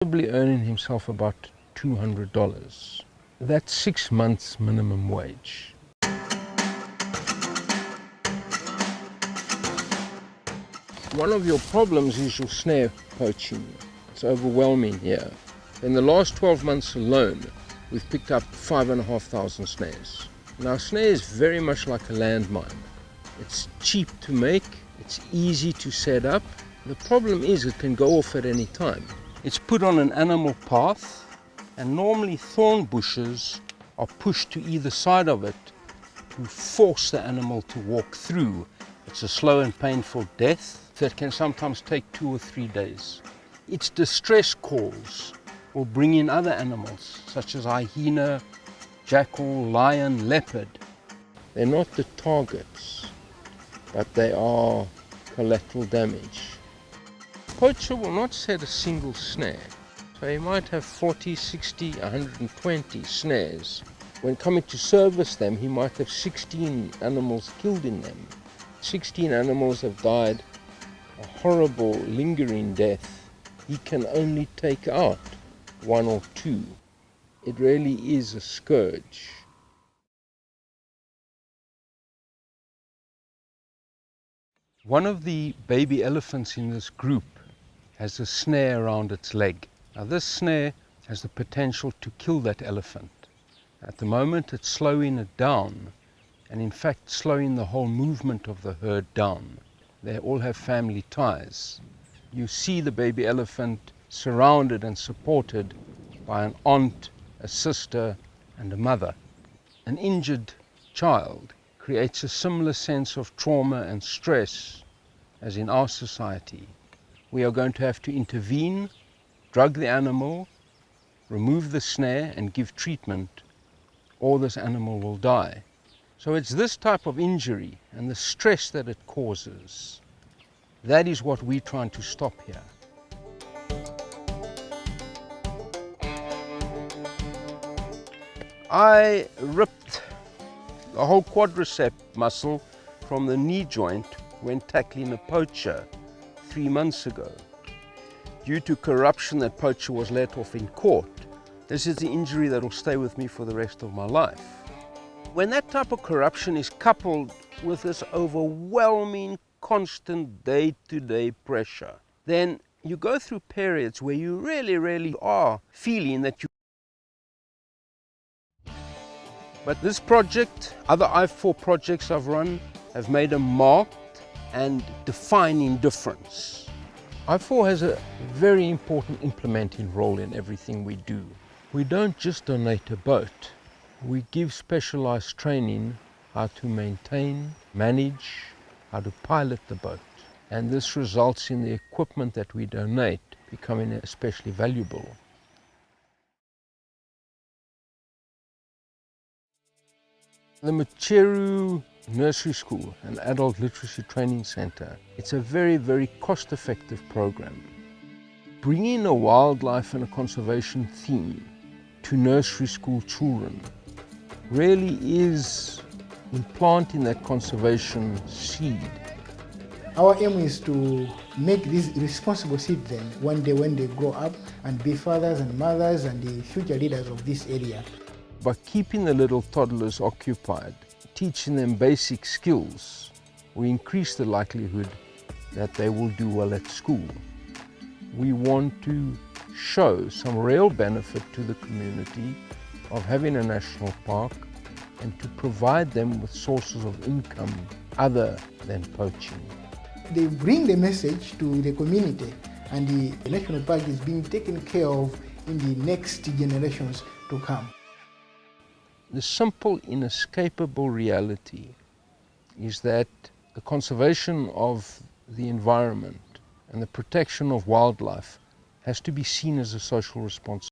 Probably earning himself about $200. That's 6 months minimum wage. One of your problems is your snare poaching. It's overwhelming here. In the last 12 months alone, we've picked up 5,500 snares. Now, a snare is very much like a landmine. It's cheap to make, it's easy to set up. The problem is it can go off at any time. It's put on an animal path, and normally thorn bushes are pushed to either side of it to force the animal to walk through. It's a slow and painful death that can sometimes take 2 or 3 days. Its distress calls will bring in other animals such as hyena, jackal, lion, leopard. They're not the targets, but they are collateral damage. Poacher will not set a single snare, so he might have 40, 60, 120 snares. When coming to service them, he might have 16 animals killed in them. 16 animals have died a horrible, lingering death. He can only take out 1 or 2. It really is a scourge. One of the baby elephants in this group has a snare around its leg. Now, this snare has the potential to kill that elephant. At the moment, it's slowing it down, and in fact slowing the whole movement of the herd down. They all have family ties. You see the baby elephant surrounded and supported by an aunt, a sister, and a mother. An injured child creates a similar sense of trauma and stress as in our society. We are going to have to intervene, drug the animal, remove the snare, and give treatment, or this animal will die. So it's this type of injury and the stress that it causes, that is what we're trying to stop here. I ripped the whole quadricep muscle from the knee joint when tackling a poacher 3 months ago. Due to corruption, that poacher was let off in court. This is the injury that will stay with me for the rest of my life. When that type of corruption is coupled with this overwhelming, constant day-to-day pressure, then you go through periods where you really are feeling that you... But this project, other I4 projects I've run, have made a marked and defining difference. I4 has a very important implementing role in everything we do. We don't just donate a boat. We give specialized training how to maintain, manage, how to pilot the boat. And this results in the equipment that we donate becoming especially valuable. The Macheru Nursery School, an adult literacy training center, it's a very cost-effective program. Bringing a wildlife and a conservation theme to nursery school children really is implanting that conservation seed. Our aim is to make these responsible citizens one day when they grow up and be fathers and mothers and the future leaders of this area. By keeping the little toddlers occupied, teaching them basic skills, we increase the likelihood that they will do well at school. We want to show some real benefit to the community of having a national park and to provide them with sources of income other than poaching. They bring the message to the community, and the national park is being taken care of in the next generations to come. The simple, inescapable reality is that the conservation of the environment and the protection of wildlife has to be seen as a social responsibility.